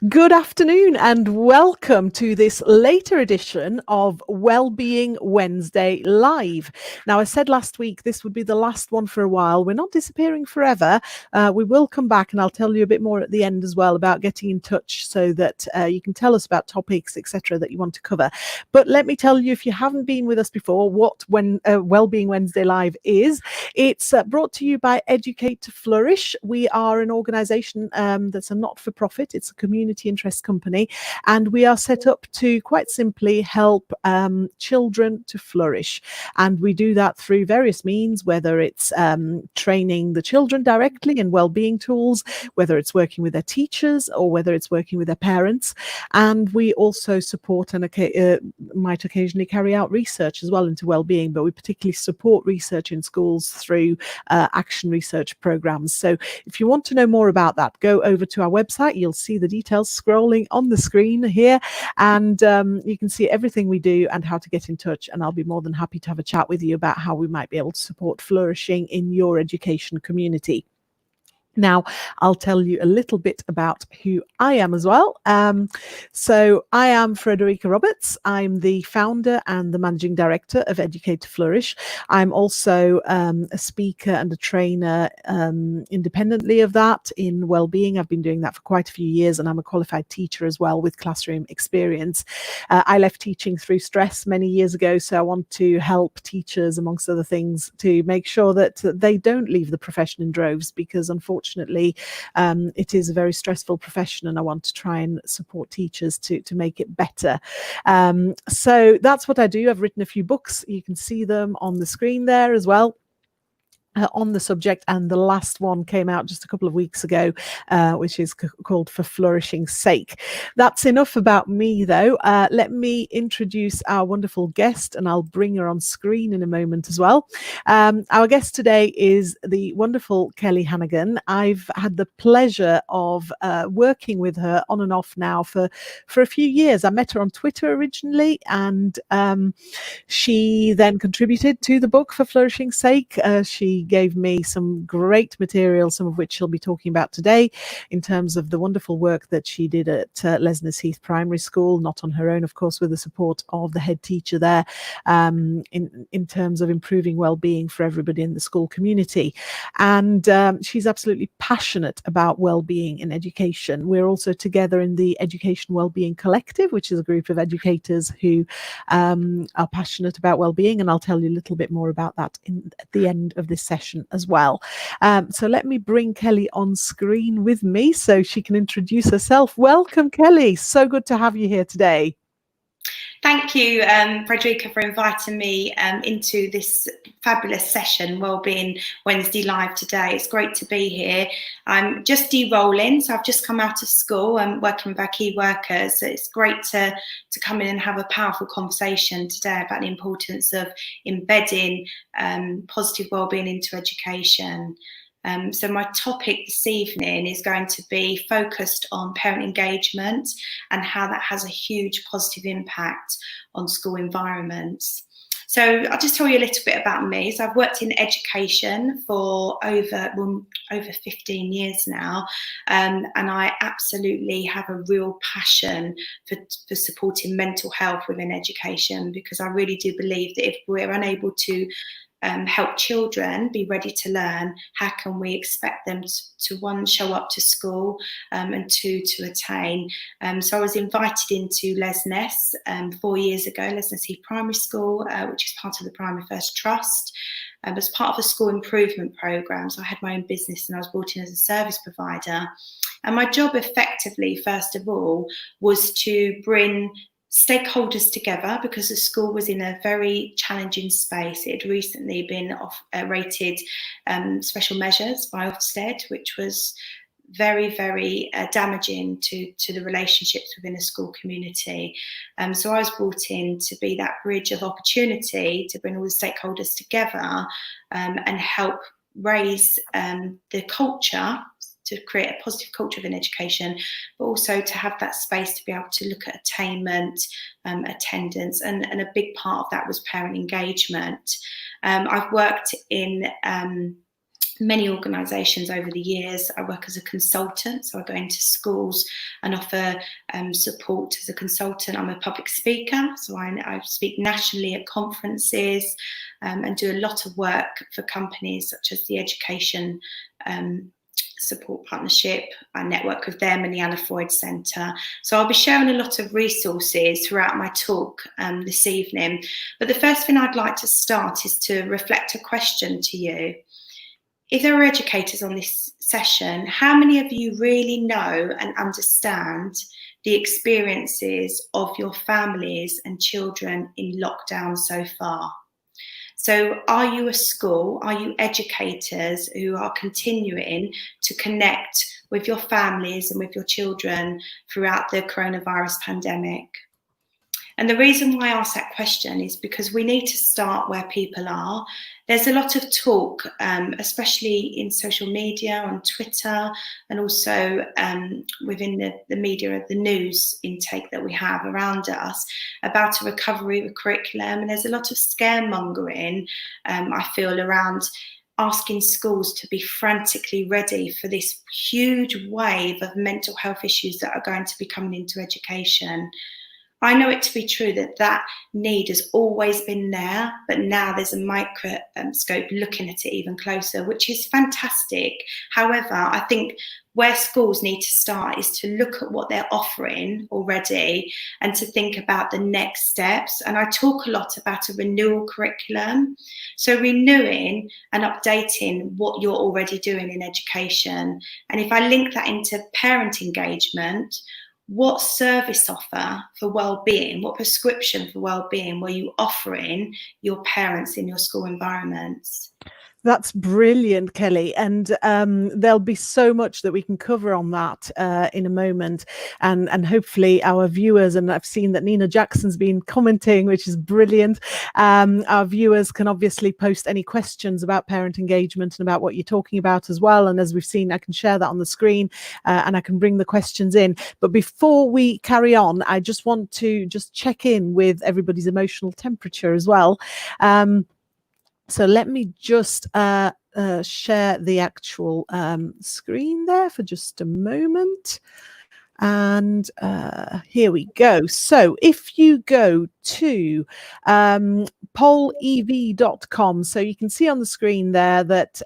Good afternoon and welcome to this later edition of Wellbeing Wednesday Live. Now, I said last week this would be the last one for a while. We're not disappearing forever. We will come back and I'll tell you a bit more at the end as well about getting in touch so that you can tell us about topics, etc., that you want to cover. But let me tell you, if you haven't been with us before, what Wellbeing Wednesday Live is. It's brought to you by Educator Flourish. We are an organisation that's a not-for-profit. It's a community interest company, and we are set up to quite simply help children to flourish. And we do that through various means, whether it's training the children directly in wellbeing tools, whether it's working with their teachers, or whether it's working with their parents. And we also support and might occasionally carry out research as well into wellbeing, but we particularly support research in schools through action research programs. So if you want to know more about that, go over to our website. You'll see the details scrolling on the screen here, and you can see everything we do and how to get in touch. And I'll be more than happy to have a chat with you about how we might be able to support flourishing in your education community. Now, I'll tell you a little bit about who I am as well. So I am Frederica Roberts. I'm the founder and the managing director of Educator Flourish. I'm also a speaker and a trainer independently of that in wellbeing. I've been doing that for quite a few years, and I'm a qualified teacher as well with classroom experience. I left teaching through stress many years ago, so I want to help teachers, amongst other things, to make sure that they don't leave the profession in droves, because unfortunately it is a very stressful profession, and I want to try and support teachers to make it better. So that's what I do. I've written a few books. You can see them on the screen there as well. On the subject, and the last one came out just a couple of weeks ago, which is called For Flourishing's Sake. That's enough about me, though. Let me introduce our wonderful guest, and I'll bring her on screen in a moment as well. Our guest today is the wonderful Kelly Hannaghan. I've had the pleasure of working with her on and off now for a few years. I met her on Twitter originally, and she then contributed to the book For Flourishing's Sake. She gave me some great material, some of which she'll be talking about today, in terms of the wonderful work that she did at Lesness Heath Primary School, not on her own, of course, with the support of the head teacher there, in terms of improving well-being for everybody in the school community. And she's absolutely passionate about well-being in education. We're also together in the Education Wellbeing Collective, which is a group of educators who are passionate about well-being, and I'll tell you a little bit more about that at the end of this session as well. So let me bring Kelly on screen with me so she can introduce herself. Welcome, Kelly. So good to have you here today. Thank you, Frederica, for inviting me into this fabulous session, Wellbeing Wednesday Live today. It's great to be here. I'm just de-rolling, so I've just come out of school. I'm working with our key workers. So it's great to come in and have a powerful conversation today about the importance of embedding positive wellbeing into education. So my topic this evening is going to be focused on parent engagement and how that has a huge positive impact on school environments. So I'll just tell you a little bit about me. So I've worked in education for over 15 years now, and I absolutely have a real passion for supporting mental health within education, because I really do believe that if we're unable to help children be ready to learn, how can we expect them to one, show up to school, and two, to attain? So I was invited into Lesness 4 years ago, Lesness Heath Primary School, which is part of the Primary First Trust, as part of a school improvement programme. So I had my own business and I was brought in as a service provider. And my job effectively, first of all, was to bring stakeholders together, because the school was in a very challenging space. It had recently been rated special measures by Ofsted, which was very, very damaging to the relationships within the school community. So I was brought in to be that bridge of opportunity to bring all the stakeholders together and help raise the culture, to create a positive culture within education, but also to have that space to be able to look at attainment, attendance, and a big part of that was parent engagement. I've worked in many organisations over the years. I work as a consultant, so I go into schools and offer support as a consultant. I'm a public speaker, so I speak nationally at conferences and do a lot of work for companies such as the Education Support Partnership. I network with them and the Anna Freud Centre. So I'll be sharing a lot of resources throughout my talk this evening. But the first thing I'd like to start is to reflect a question to you. If there are educators on this session, how many of you really know and understand the experiences of your families and children in lockdown so far? So are you a school, are you educators who are continuing to connect with your families and with your children throughout the coronavirus pandemic? And the reason why I ask that question is because we need to start where people are. There's a lot of talk, especially in social media, on Twitter, and also within the media, the news intake that we have around us, about a recovery curriculum. And there's a lot of scaremongering, I feel, around asking schools to be frantically ready for this huge wave of mental health issues that are going to be coming into education. I know it to be true that need has always been there, but now there's a microscope looking at it even closer, which is fantastic. However, I think where schools need to start is to look at what they're offering already and to think about the next steps. And I talk a lot about a renewal curriculum. So renewing and updating what you're already doing in education. And if I link that into parent engagement, what service offer for wellbeing, what prescription for wellbeing were you offering your parents in your school environments? That's brilliant, Kelly. And there'll be so much that we can cover on that in a moment. And hopefully our viewers, and I've seen that Nina Jackson's been commenting, which is brilliant. Our viewers can obviously post any questions about parent engagement and about what you're talking about as well. And as we've seen, I can share that on the screen and I can bring the questions in. But before we carry on, I just want to just check in with everybody's emotional temperature as well. So let me just share the actual screen there for just a moment. And here we go. So if you go to pollev.com, so you can see on the screen there that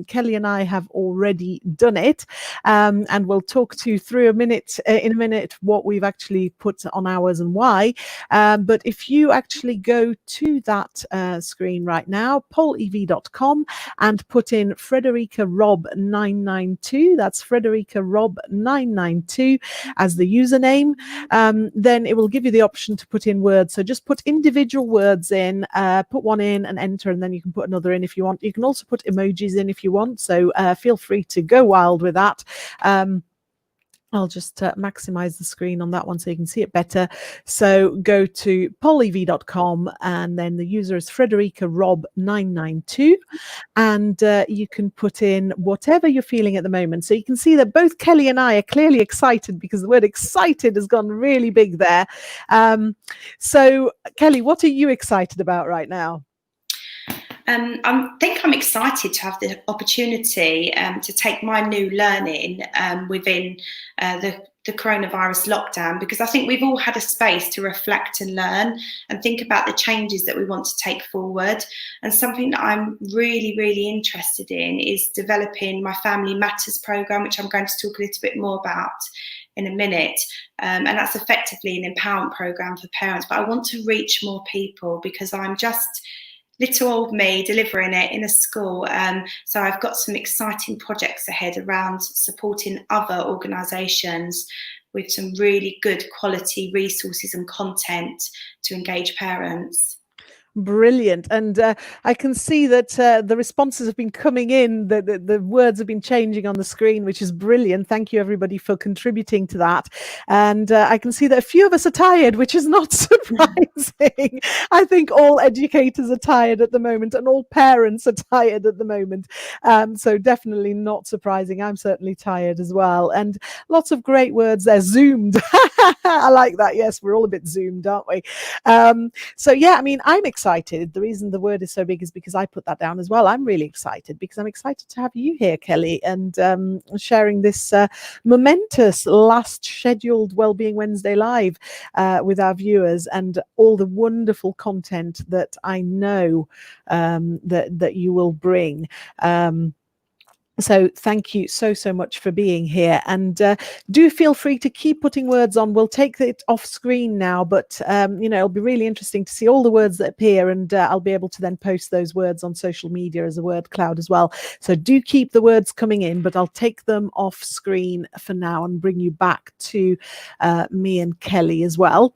Kelly and I have already done it, and we'll talk to you through in a minute what we've actually put on ours and why. But if you actually go to that screen right now, pollev.com, and put in Frederica Rob 992, that's Frederica Rob 992 as the username, then it will give you the option to put in words. So just put individual words in, put one in and enter, and then you can put another in if you want. You can also put emojis in if you want, so feel free to go wild with that. I'll just maximize the screen on that one so you can see it better. So go to pollev.com, and then the user is Frederica Rob 992, and you can put in whatever you're feeling at the moment. So you can see that both Kelly and I are clearly excited, because the word excited has gone really big there. So Kelly, what are you excited about right now? I think I'm excited to have the opportunity to take my new learning within the coronavirus lockdown, because I think we've all had a space to reflect and learn and think about the changes that we want to take forward. And something that I'm really, really interested in is developing my Family Matters programme, which I'm going to talk a little bit more about in a minute. And that's effectively an empowerment programme for parents. But I want to reach more people, because I'm just little old me delivering it in a school. So I've got some exciting projects ahead around supporting other organisations with some really good quality resources and content to engage parents. Brilliant. And I can see that the responses have been coming in, the words have been changing on the screen, which is brilliant. Thank you everybody for contributing to that. And I can see that a few of us are tired, which is not surprising. I think all educators are tired at the moment, and all parents are tired at the moment. So definitely not surprising. I'm certainly tired as well. And lots of great words there. Zoomed. I like that. Yes, we're all a bit zoomed, aren't we? So yeah, I mean, I'm excited excited. The reason the word is so big is because I put that down as well. I'm really excited because I'm excited to have you here, Kelly, and sharing this momentous last scheduled Wellbeing Wednesday live with our viewers, and all the wonderful content that I know that you will bring. So thank you so much for being here, and do feel free to keep putting words on. We'll take it off screen now, but it'll be really interesting to see all the words that appear, and I'll be able to then post those words on social media as a word cloud as well. So do keep the words coming in, but I'll take them off screen for now and bring you back to me and Kelly as well.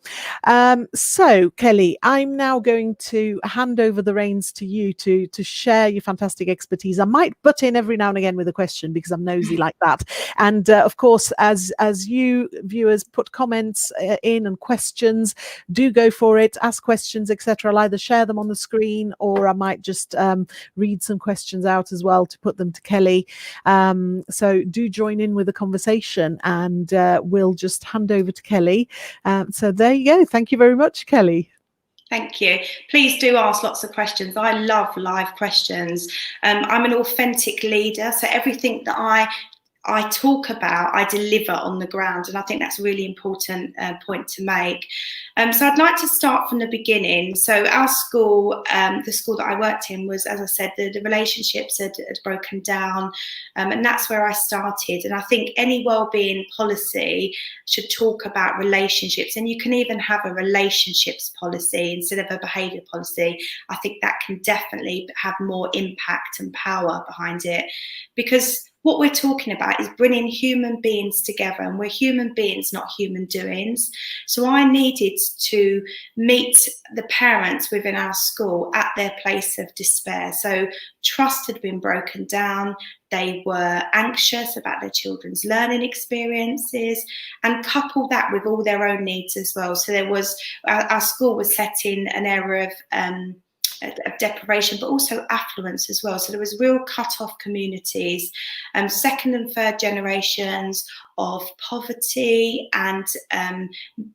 So Kelly, I'm now going to hand over the reins to you to share your fantastic expertise. I might butt in every now and again with a question because I'm nosy like that, and of course, as you viewers put comments in and questions, do go for it, ask questions, etc. I'll either share them on the screen, or I might just read some questions out as well to put them to Kelly. So do join in with the conversation, and we'll just hand over to Kelly. So there you go. Thank you very much, Kelly. Thank you. Please do ask lots of questions. I love live questions. I'm an authentic leader, so everything that I talk about, I deliver on the ground, and I think that's a really important point to make. So I'd like to start from the beginning. So our school, the school that I worked in, was, as I said, the relationships had broken down, and that's where I started. And I think any wellbeing policy should talk about relationships, and you can even have a relationships policy instead of a behaviour policy. I think that can definitely have more impact and power behind it, because what we're talking about is bringing human beings together, and we're human beings, not human doings. So I needed to meet the parents within our school at their place of despair. So trust had been broken down. They were anxious about their children's learning experiences, and couple that with all their own needs as well. So there was, our school was set in an area of deprivation, but also affluence as well. So there was real cut-off communities, second and third generations of poverty and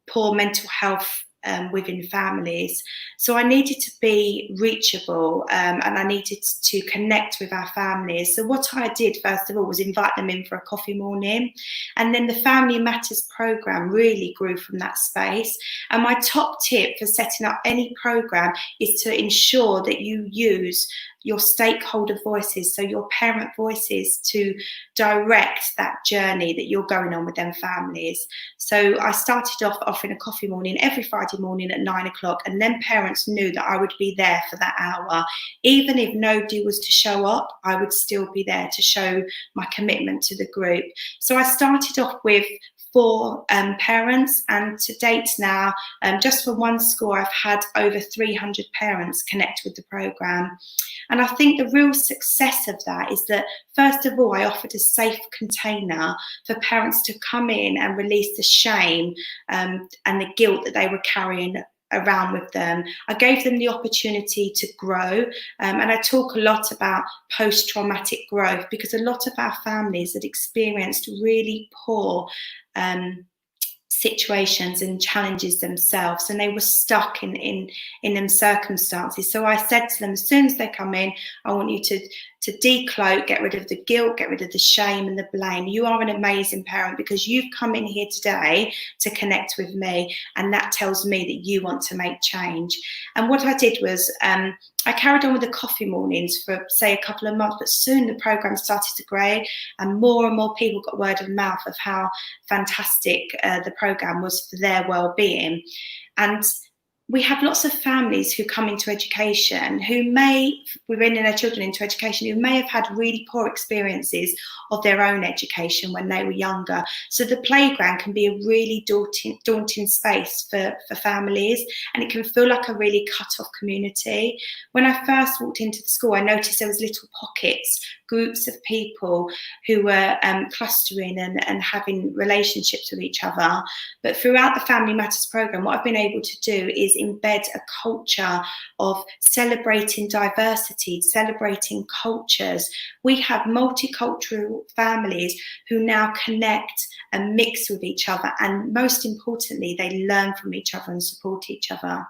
poor mental health within families. So I needed to be reachable, and I needed to connect with our families. So what I did first of all was invite them in for a coffee morning, and then the Family Matters programme really grew from that space. And my top tip for setting up any programme is to ensure that you use your stakeholder voices, so your parent voices, to direct that journey that you're going on with them families. So I started off offering a coffee morning every Friday morning at 9 o'clock, and then parents knew that I would be there for that hour. Even if nobody was to show up, I would still be there to show my commitment to the group. So I started off with 4 parents, and to date now, just for one school, I've had over 300 parents connect with the programme. And I think the real success of that is that, first of all, I offered a safe container for parents to come in and release the shame and the guilt that they were carrying around with them. I gave them the opportunity to grow, and I talk a lot about post-traumatic growth, because a lot of our families had experienced really poor situations and challenges themselves, and they were stuck in them circumstances. So I said to them, as soon as they come in, I want you to decloak, get rid of the guilt, get rid of the shame and the blame. You are an amazing parent because you've come in here today to connect with me, and that tells me that you want to make change. And what I did was I carried on with the coffee mornings for, say, a couple of months, but soon the programme started to grow, and more people got word of mouth of how fantastic the programme was for their well-being. And we have lots of families who come into education we're bringing their children into education, who may have had really poor experiences of their own education when they were younger. So the playground can be a really daunting space for families, and it can feel like a really cut-off community. When I first walked into the school, I noticed there was little pockets, groups of people who were clustering and having relationships with each other. But throughout the Family Matters programme, what I've been able to do is embed a culture of celebrating diversity, celebrating cultures. We have multicultural families who now connect and mix with each other, and most importantly, they learn from each other and support each other.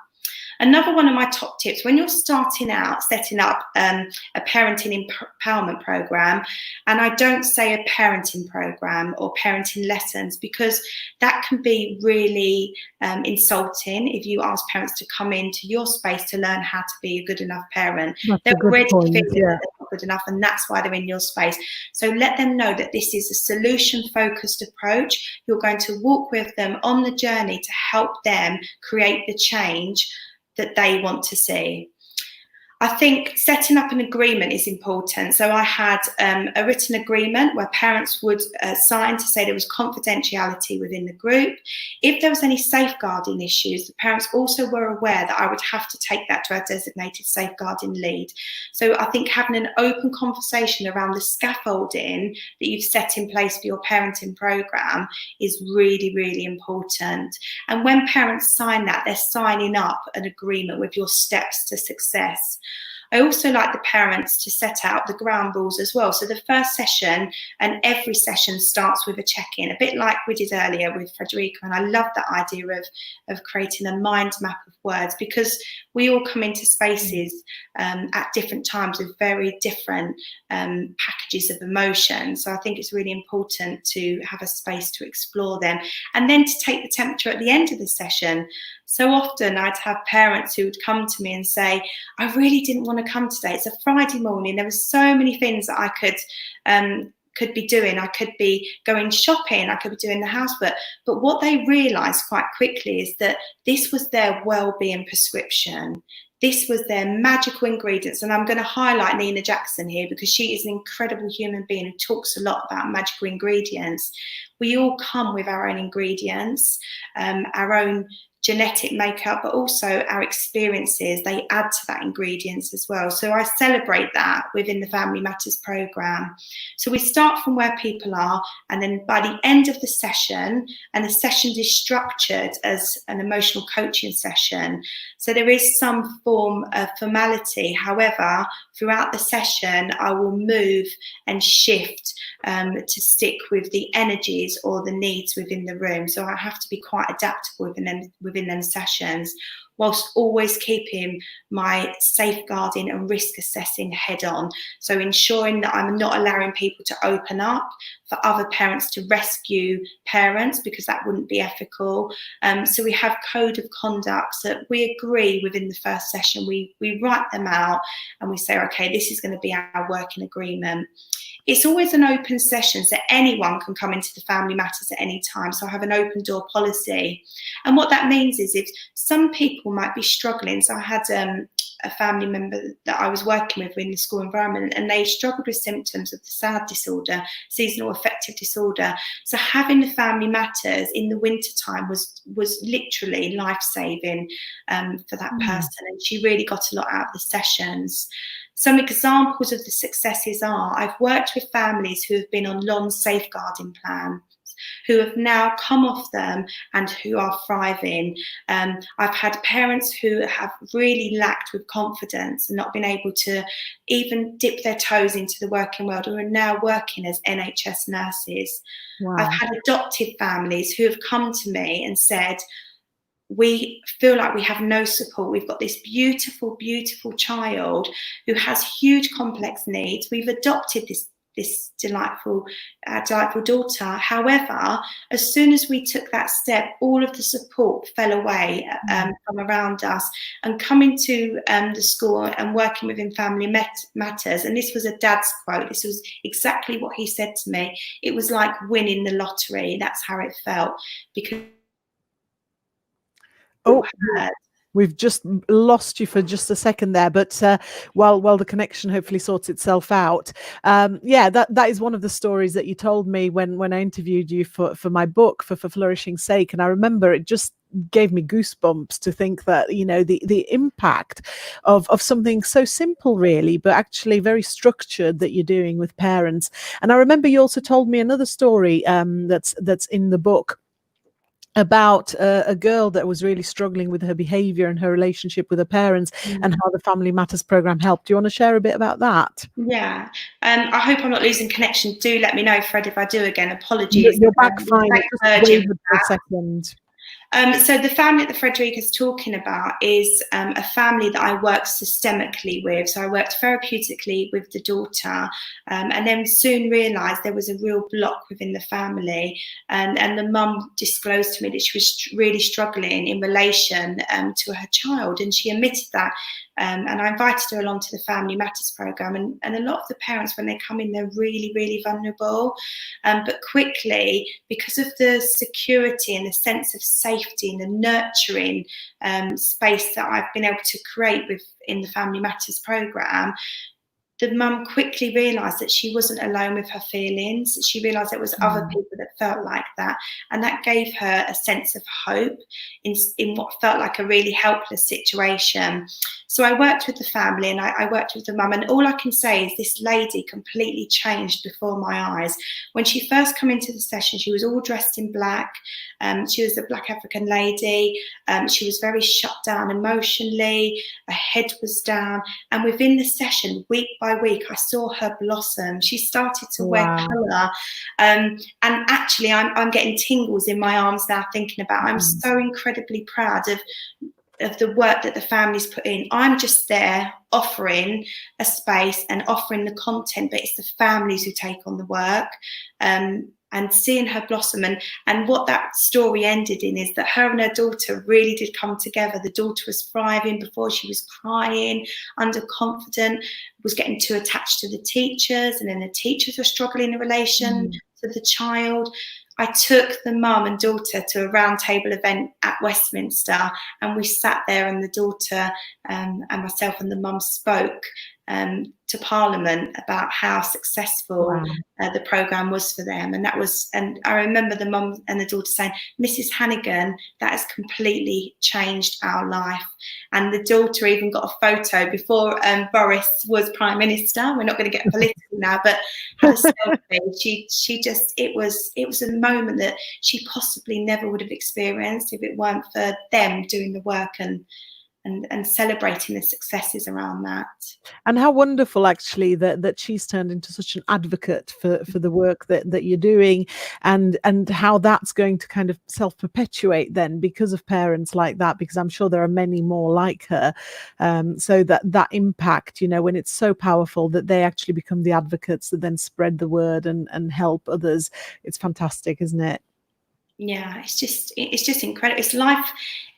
Another one of my top tips, when you're starting out setting up a parenting empowerment program, and I don't say a parenting program or parenting lessons, because that can be really insulting if you ask parents to come into your space to learn how to be a good enough parent. That's They're a good already point, feeling yeah. that they're not good enough, and that's why they're in your space. So let them know that this is a solution-focused approach. You're going to walk with them on the journey to help them create the change that they want to see. I think setting up an agreement is important. So I had a written agreement where parents would sign to say there was confidentiality within the group. If there was any safeguarding issues, the parents also were aware that I would have to take that to our designated safeguarding lead. So I think having an open conversation around the scaffolding that you've set in place for your parenting program is really, really important. And when parents sign that, they're signing up an agreement with your steps to success. I also like the parents to set out the ground rules as well. So the first session and every session starts with a check-in, a bit like we did earlier with Frederica. And I love that idea of creating a mind map of words, because we all come into spaces at different times with very different packages of emotion. So I think it's really important to have a space to explore them, and then to take the temperature at the end of the session. So often I'd have parents who would come to me and say, I really didn't want to come today. It's a Friday morning. There were so many things that I could be doing. I could be going shopping. I could be doing the housework. But what they realised quite quickly is that this was their well-being prescription. This was their magical ingredients. And I'm going to highlight Nina Jackson here, because she is an incredible human being who talks a lot about magical ingredients. We all come with our own ingredients, our own genetic makeup, but also our experiences. They add to that ingredients as well. So I celebrate that within the Family Matters programme. So we start from where people are, and then by the end of the session, and the session is structured as an emotional coaching session, so there is some form of formality. However, throughout the session, I will move and shift to stick with the energies or the needs within the room. So I have to be quite adaptable within them sessions, whilst always keeping my safeguarding and risk assessing head on. So ensuring that I'm not allowing people to open up for other parents to rescue parents, because that wouldn't be ethical. So we have code of conduct that we agree within the first session. We write them out and we say, okay, this is going to be our working agreement. It's always an open session, so anyone can come into the Family Matters at any time. So I have an open door policy. And what that means is, if some people might be struggling, so I had a family member that I was working with in the school environment, and they struggled with symptoms of the SAD disorder, seasonal affective disorder. So having the Family Matters in the winter time was literally life-saving for that person. And she really got a lot out of the sessions. Some examples of the successes are, I've worked with families who have been on long safeguarding plans, who have now come off them and who are thriving. I've had parents who have really lacked with confidence and not been able to even dip their toes into the working world, who are now working as NHS nurses. Wow. I've had adoptive families who have come to me and said, we feel like we have no support. We've got this beautiful, beautiful child who has huge complex needs. We've adopted this delightful daughter. However, as soon as we took that step, all of the support fell away from around us. And coming to the school and working within Family Matters, and this was a dad's quote, this was exactly what he said to me. It was like winning the lottery. That's how it felt. Because we've just lost you for just a second there, but while the connection hopefully sorts itself out, that is one of the stories that you told me when I interviewed you for my book, for Flourishing's sake. And I remember it just gave me goosebumps to think that, you know, the impact of something so simple really, but actually very structured, that you're doing with parents. And I remember you also told me another story that's in the book, about a girl that was really struggling with her behavior and her relationship with her parents, and how the Family Matters program helped. Do you want to share a bit about that? Yeah. I hope I'm not losing connection. Do let me know, Fred, if I do again. Apologies. You're back fine. Just wave for a second. So the family that Frederica's talking about is a family that I worked systemically with. So I worked therapeutically with the daughter, and then soon realised there was a real block within the family. And the mum disclosed to me that she was really struggling in relation to her child, and she admitted that. And I invited her along to the Family Matters programme. And a lot of the parents, when they come in, they're really, really vulnerable. But quickly, because of the security and the sense of safety and the nurturing space that I've been able to create within the Family Matters programme, the mum quickly realised that she wasn't alone with her feelings. She realised there was other people that felt like that, and that gave her a sense of hope in what felt like a really helpless situation. So I worked with the family, and I worked with the mum, and all I can say is this lady completely changed before my eyes. When she first came into the session, she was all dressed in black. She was a Black African lady. She was very shut down emotionally. Her head was down, and within the session, week by week, I saw her blossom. She started to wear colour, and actually I'm getting tingles in my arms now thinking about it. I'm so incredibly proud of the work that the family's put in. I'm just there offering a space and offering the content, but it's the families who take on the work. And seeing her blossom, and what that story ended in is that her and her daughter really did come together. The daughter was thriving. Before, she was crying, underconfident, was getting too attached to the teachers, and then the teachers were struggling in relation to the child. I took the mum and daughter to a roundtable event at Westminster, and we sat there, and the daughter and myself and the mum spoke to Parliament about how successful the programme was for them. And I remember the mum and the daughter saying, "Mrs. Hannaghan, that has completely changed our life." And the daughter even got a photo before Boris was Prime Minister. We're not going to get political now, but had a selfie. She just, it was a moment that she possibly never would have experienced if it weren't for them doing the work and celebrating the successes around that. And how wonderful, actually, that she's turned into such an advocate for the work that you're doing, and how that's going to kind of self-perpetuate then because of parents like that, because I'm sure there are many more like her. So that impact, when it's so powerful that they actually become the advocates that then spread the word and help others. It's fantastic, isn't it? Yeah, it's just incredible. It's life.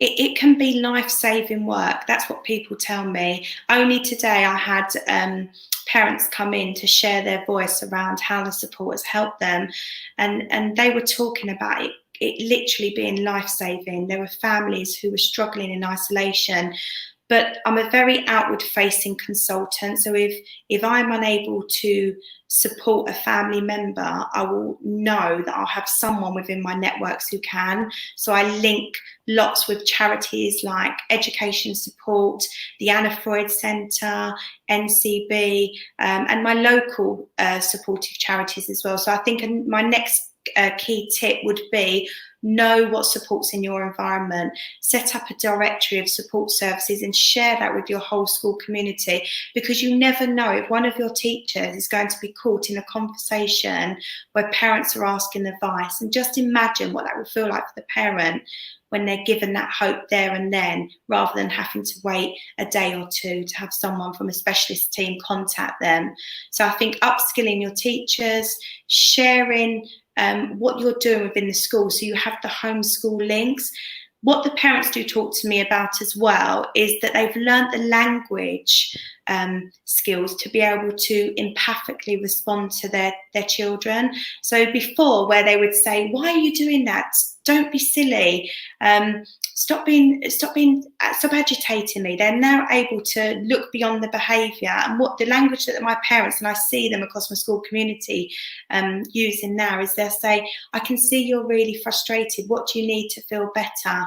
It can be life-saving work. That's what people tell me. Only today I had parents come in to share their voice around how the support has helped them, and they were talking about it literally being life-saving. There were families who were struggling in isolation. But I'm a very outward-facing consultant. So if I'm unable to support a family member, I will know that I'll have someone within my networks who can. So I link lots with charities like Education Support, the Anna Freud Centre, NCB, and my local supportive charities as well. So I think my next key tip would be: know what support's in your environment, set up a directory of support services and share that with your whole school community, because you never know if one of your teachers is going to be caught in a conversation where parents are asking advice. And just imagine what that will feel like for the parent when they're given that hope there and then, rather than having to wait a day or two to have someone from a specialist team contact them. So I think upskilling your teachers, sharing what you're doing within the school, so you have the homeschool links. What the parents do talk to me about as well is that they've learned the language skills to be able to empathically respond to their children. So before, where they would say, "Why are you doing that? Don't be silly. Stop agitating me." They're now able to look beyond the behaviour, and what the language that my parents, and I see them across my school community using now, is they'll say, "I can see you're really frustrated. What do you need to feel better?"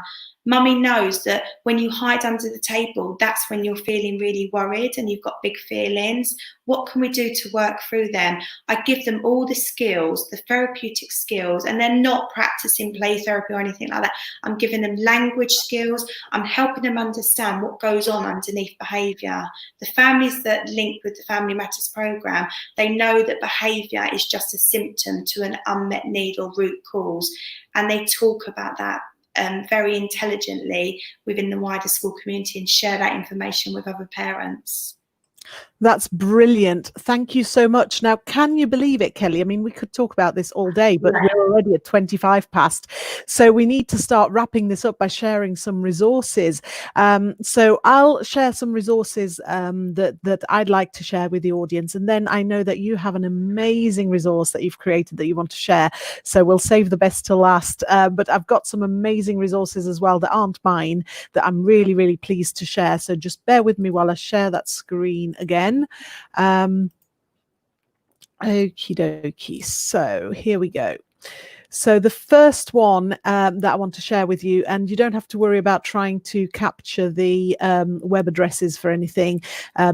Mummy knows that when you hide under the table, that's when you're feeling really worried and you've got big feelings. What can we do to work through them? I give them all the skills, the therapeutic skills, and they're not practicing play therapy or anything like that. I'm giving them language skills. I'm helping them understand what goes on underneath behaviour. The families that link with the Family Matters programme, they know that behaviour is just a symptom to an unmet need or root cause. And they talk about that very intelligently within the wider school community and share that information with other parents. That's brilliant. Thank you so much. Now, can you believe it, Kelly? I mean, we could talk about this all day, but we're already at 25 past. So we need to start wrapping this up by sharing some resources. So I'll share some resources that I'd like to share with the audience. And then I know that you have an amazing resource that you've created that you want to share. So we'll save the best to last. But I've got some amazing resources as well that aren't mine that I'm really, really pleased to share. So just bear with me while I share that screen again. Okie dokie. So here we go. So the first one that I want to share with you, and you don't have to worry about trying to capture the web addresses for anything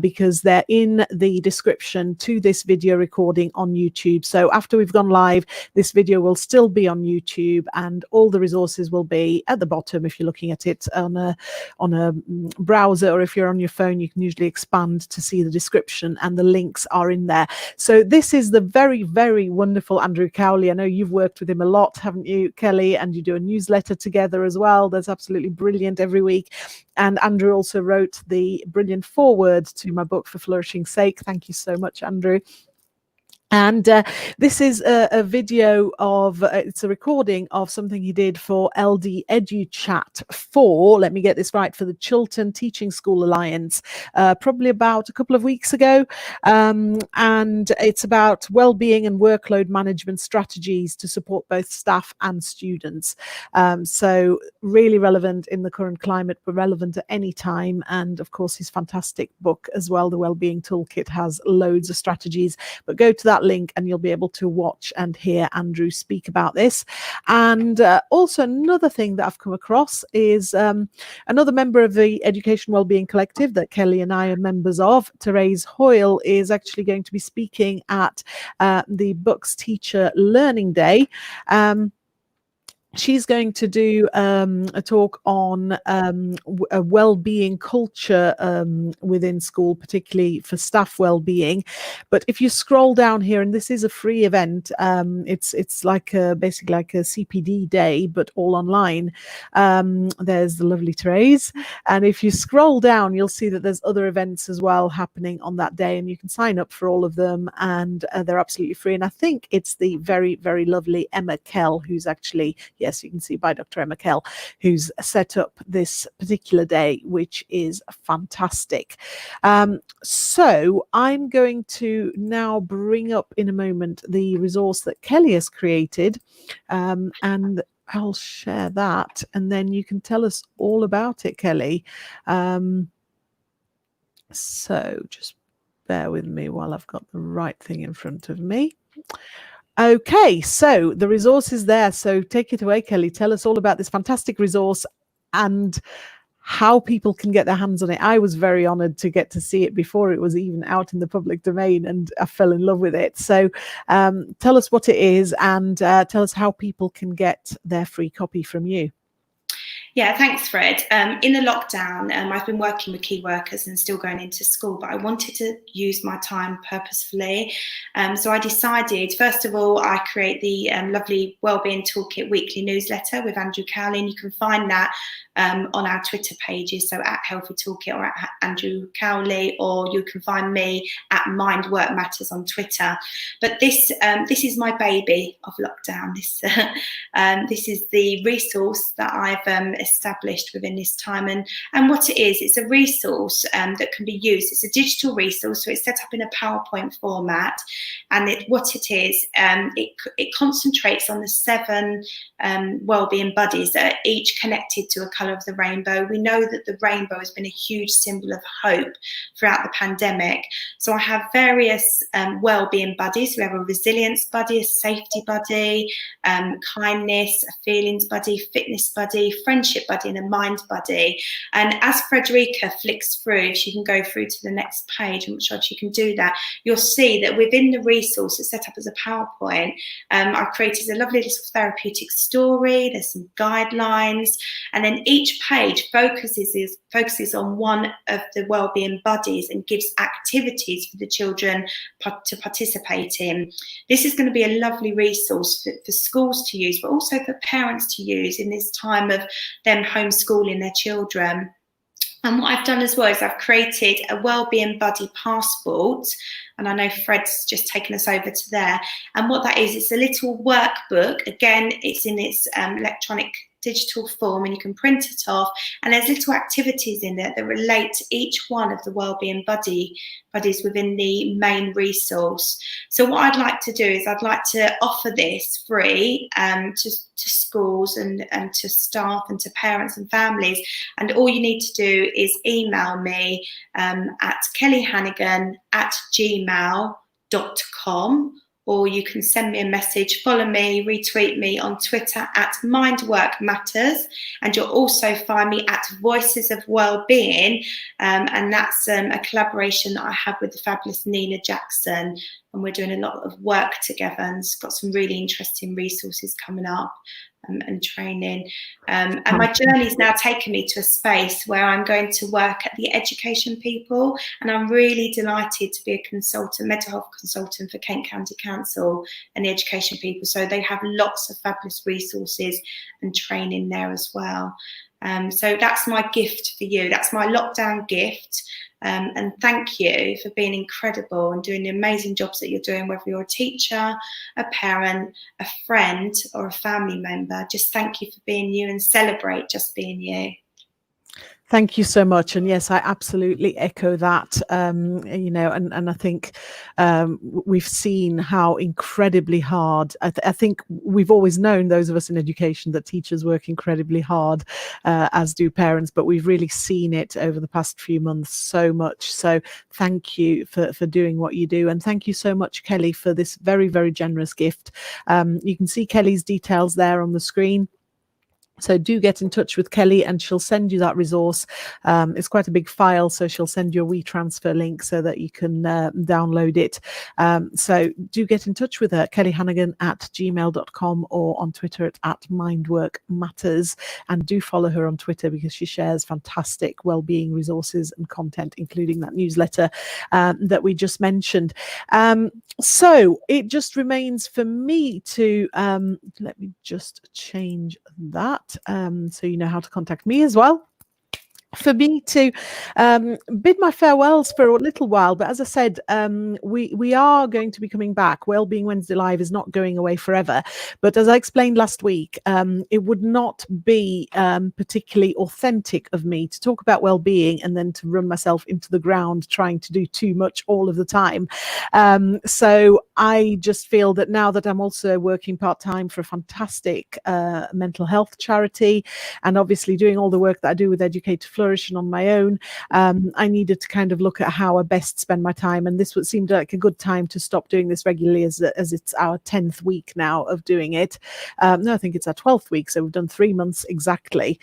because they're in the description to this video recording on YouTube. So after we've gone live, this video will still be on YouTube and all the resources will be at the bottom. If you're looking at it on a browser, or if you're on your phone, you can usually expand to see the description and the links are in there. So this is the very, very wonderful Andrew Cowley. I know you've worked with him a lot, haven't you, Kelly? And you do a newsletter together as well. That's absolutely brilliant every week. And Andrew also wrote the brilliant foreword to my book, For Flourishing's Sake. Thank you so much, Andrew. And this is a video of, it's a recording of something he did for LD EduChat for, let me get this right, for the Chiltern Teaching School Alliance, probably about a couple of weeks ago. And it's about well-being and workload management strategies to support both staff and students. So really relevant in the current climate, but relevant at any time. And of course, his fantastic book as well, The Wellbeing Toolkit, has loads of strategies, but go to that link and you'll be able to watch and hear Andrew speak about this. And also another thing that I've come across is another member of the Education Wellbeing Collective that Kelly and I are members of, Therese Hoyle, is actually going to be speaking at the Books Teacher Learning Day. She's going to do a talk on a well-being culture within school, particularly for staff well-being. But if you scroll down here, and this is a free event, it's like basically like a CPD day, but all online. There's the lovely Therese. And if you scroll down, you'll see that there's other events as well happening on that day, and you can sign up for all of them, and they're absolutely free. And I think it's the very, very lovely Emma Kell, who's actually, yes, you can see by Dr. Emma Kell, who's set up this particular day, which is fantastic. So I'm going to now bring up in a moment the resource that Kelly has created, and I'll share that, and then you can tell us all about it, Kelly. So just bear with me while I've got the right thing in front of me. Okay, so the resource is there. So take it away, Kelly. Tell us all about this fantastic resource and how people can get their hands on it. I was very honored to get to see it before it was even out in the public domain, and I fell in love with it. So tell us what it is, and tell us how people can get their free copy from you. Yeah, thanks, Fred. In the lockdown, I've been working with key workers and still going into school, but I wanted to use my time purposefully. So I decided, first of all, I create the lovely Wellbeing Toolkit weekly newsletter with Andrew Cowley, and you can find that on our Twitter pages, so at Healthy Toolkit or at Andrew Cowley, or you can find me at Mind Work Matters on Twitter. But this is my baby of lockdown. This is the resource that I've established within this time, and what it is, it's a resource that can be used. It's a digital resource, so it's set up in a PowerPoint format, and what it is, it concentrates on the 7 wellbeing buddies that are each connected to a colour of the rainbow. We know that the rainbow has been a huge symbol of hope throughout the pandemic, so I have various wellbeing buddies. We have a resilience buddy, a safety buddy, kindness, a feelings buddy, fitness buddy, friendship friendship buddy and a mind buddy. And as Frederica flicks through, if she can go through to the next page, I'm not sure if she can do that, you'll see that within the resource, it's set up as a PowerPoint. I've created a lovely little therapeutic story. There's some guidelines, and then each page focuses on one of the wellbeing buddies and gives activities for the children to participate in. This is going to be a lovely resource for schools to use, but also for parents to use in this time of them homeschooling their children. And what I've done as well is I've created a wellbeing buddy passport, and I know Fred's just taken us over to there. And what that is, it's a little workbook. Again, it's in its electronic digital form, and you can print it off, and there's little activities in there that relate to each one of the wellbeing buddies within the main resource. So what I'd like to do is I'd like to offer this free to schools and to staff and to parents and families, and all you need to do is email me at kellyhannigan@gmail.com, or you can send me a message, follow me, retweet me on Twitter at mindworkmatters, and you'll also find me at Voices of Wellbeing, and that's a collaboration that I have with the fabulous Nina Jackson, and we're doing a lot of work together, and it's got some really interesting resources coming up. And training, and my journey's now taken me to a space where I'm going to work at the education people, and I'm really delighted to be a consultant, mental health consultant for Kent County Council and the education people. So they have lots of fabulous resources and training there as well. So that's my gift for you. That's my lockdown gift. And thank you for being incredible and doing the amazing jobs that you're doing, whether you're a teacher, a parent, a friend, or a family member. Just thank you for being you, and celebrate just being you. Thank you so much. And yes, I absolutely echo that, and I think we've seen how incredibly hard, I think we've always known, those of us in education, that teachers work incredibly hard, as do parents, but we've really seen it over the past few months so much. So thank you for doing what you do. And thank you so much, Kelly, for this very, very generous gift. You can see Kelly's details there on the screen. So do get in touch with Kelly, and she'll send you that resource. It's quite a big file, so she'll send you a WeTransfer link so that you can download it. So do get in touch with her, kellyhannigan@gmail.com, or on Twitter at mindworkmatters. And do follow her on Twitter, because she shares fantastic wellbeing resources and content, including that newsletter that we just mentioned. So it just remains for me to, let me just change that. So you know how to contact me as well. For me to bid my farewells for a little while, but as I said, we are going to be coming back. Wellbeing Wednesday Live is not going away forever, but as I explained last week, it would not be particularly authentic of me to talk about wellbeing and then to run myself into the ground trying to do too much all of the time. So I just feel that now that I'm also working part-time for a fantastic mental health charity, and obviously doing all the work that I do with Educator Flourish and on my own, I needed to kind of look at how I best spend my time, and this seemed like a good time to stop doing this regularly, as it's our 10th week now of doing it. No, I think it's our 12th week, so we've done 3 months exactly.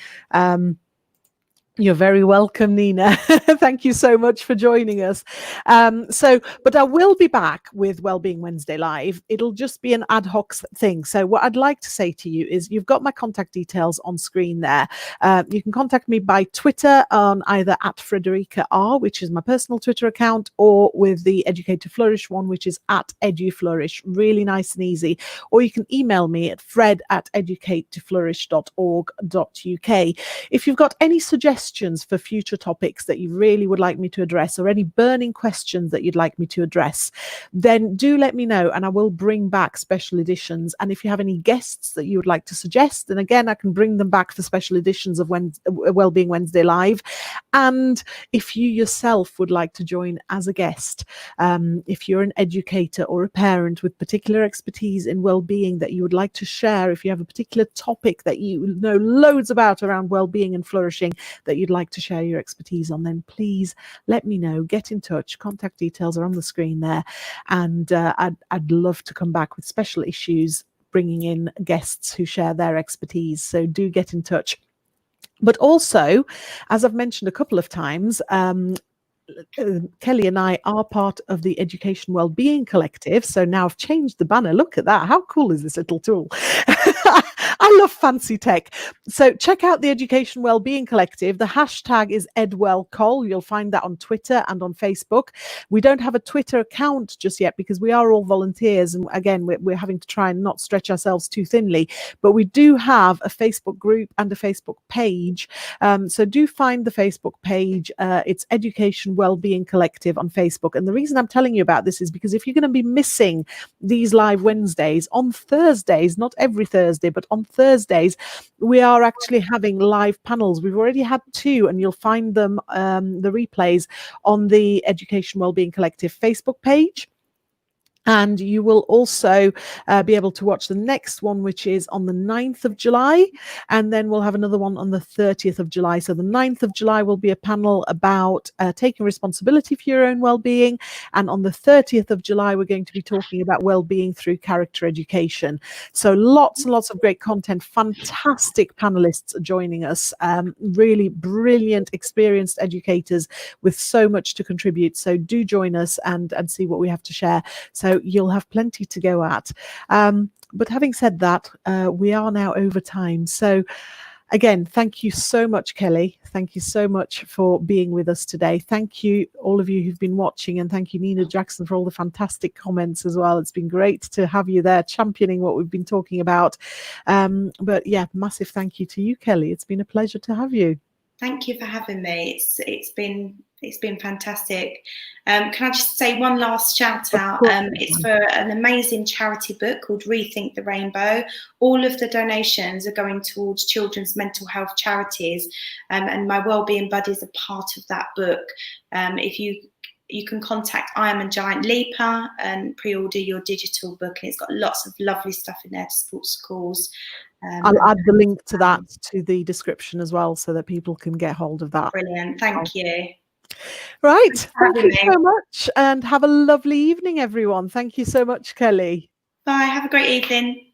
You're very welcome, Nina. Thank you so much for joining us. But I will be back with Wellbeing Wednesday Live. It'll just be an ad hoc thing. So what I'd like to say to you is, you've got my contact details on screen there. You can contact me by Twitter on either @Frederica R, which is my personal Twitter account, or with the Educator Flourish one, which is @EduFlourish. Really nice and easy. Or you can email me at fred@educatetoFlourish.org.uk. If you've got any suggestions for future topics that you really would like me to address, or any burning questions that you'd like me to address, then do let me know, and I will bring back special editions. And if you have any guests that you would like to suggest, then again, I can bring them back for special editions of Wellbeing Wednesday Live. And if you yourself would like to join as a guest, if you're an educator or a parent with particular expertise in wellbeing that you would like to share, if you have a particular topic that you know loads about around wellbeing and flourishing that you'd like to share your expertise on, then please let me know. Get in touch. Contact details are on the screen there, and I'd love to come back with special issues, bringing in guests who share their expertise. So do get in touch. But also, as I've mentioned a couple of times, Kelly and I are part of the Education Wellbeing Collective. So now I've changed the banner. Look at that. How cool is this little tool? I love fancy tech. So check out the Education Wellbeing Collective. The hashtag is EdWellCol. You'll find that on Twitter and on Facebook. We don't have a Twitter account just yet because we are all volunteers. And again, we're having to try and not stretch ourselves too thinly. But we do have a Facebook group and a Facebook page. So do find the Facebook page. It's Education Wellbeing Collective on Facebook. And the reason I'm telling you about this is because if you're going to be missing these live Wednesdays, on Thursdays, not every Thursday, but on Thursdays, we are actually having live panels. We've already had 2, and you'll find them, the replays, on the Education Wellbeing Collective Facebook page. And you will also be able to watch the next one, which is on the 9th of July. And then we'll have another one on the 30th of July. So the 9th of July will be a panel about taking responsibility for your own well-being. And on the 30th of July, we're going to be talking about well-being through character education. So lots and lots of great content. Fantastic panelists are joining us. Really brilliant, experienced educators with so much to contribute. So do join us and see what we have to share. So you'll have plenty to go at. But having said that, we are now over time. So again, thank you so much, Kelly. Thank you so much for being with us today. Thank you, all of you who've been watching, and thank you, Nina Jackson, for all the fantastic comments as well. It's been great to have you there championing what we've been talking about. But yeah, massive thank you to you, Kelly. It's been a pleasure to have you. Thank you for having me. It's been fantastic. Can I just say one last shout out? It's for an amazing charity book called Rethink the Rainbow. All of the donations are going towards children's mental health charities, and my wellbeing buddies are part of that book. If you can contact I Am a Giant Leaper and pre-order your digital book, and it's got lots of lovely stuff in there to support schools. I'll add the link to that to the description as well, so that people can get hold of that. Brilliant. Thank you. Right. Thank you so much, and have a lovely evening, everyone. Thank you so much, Kelly. Bye. Have a great evening.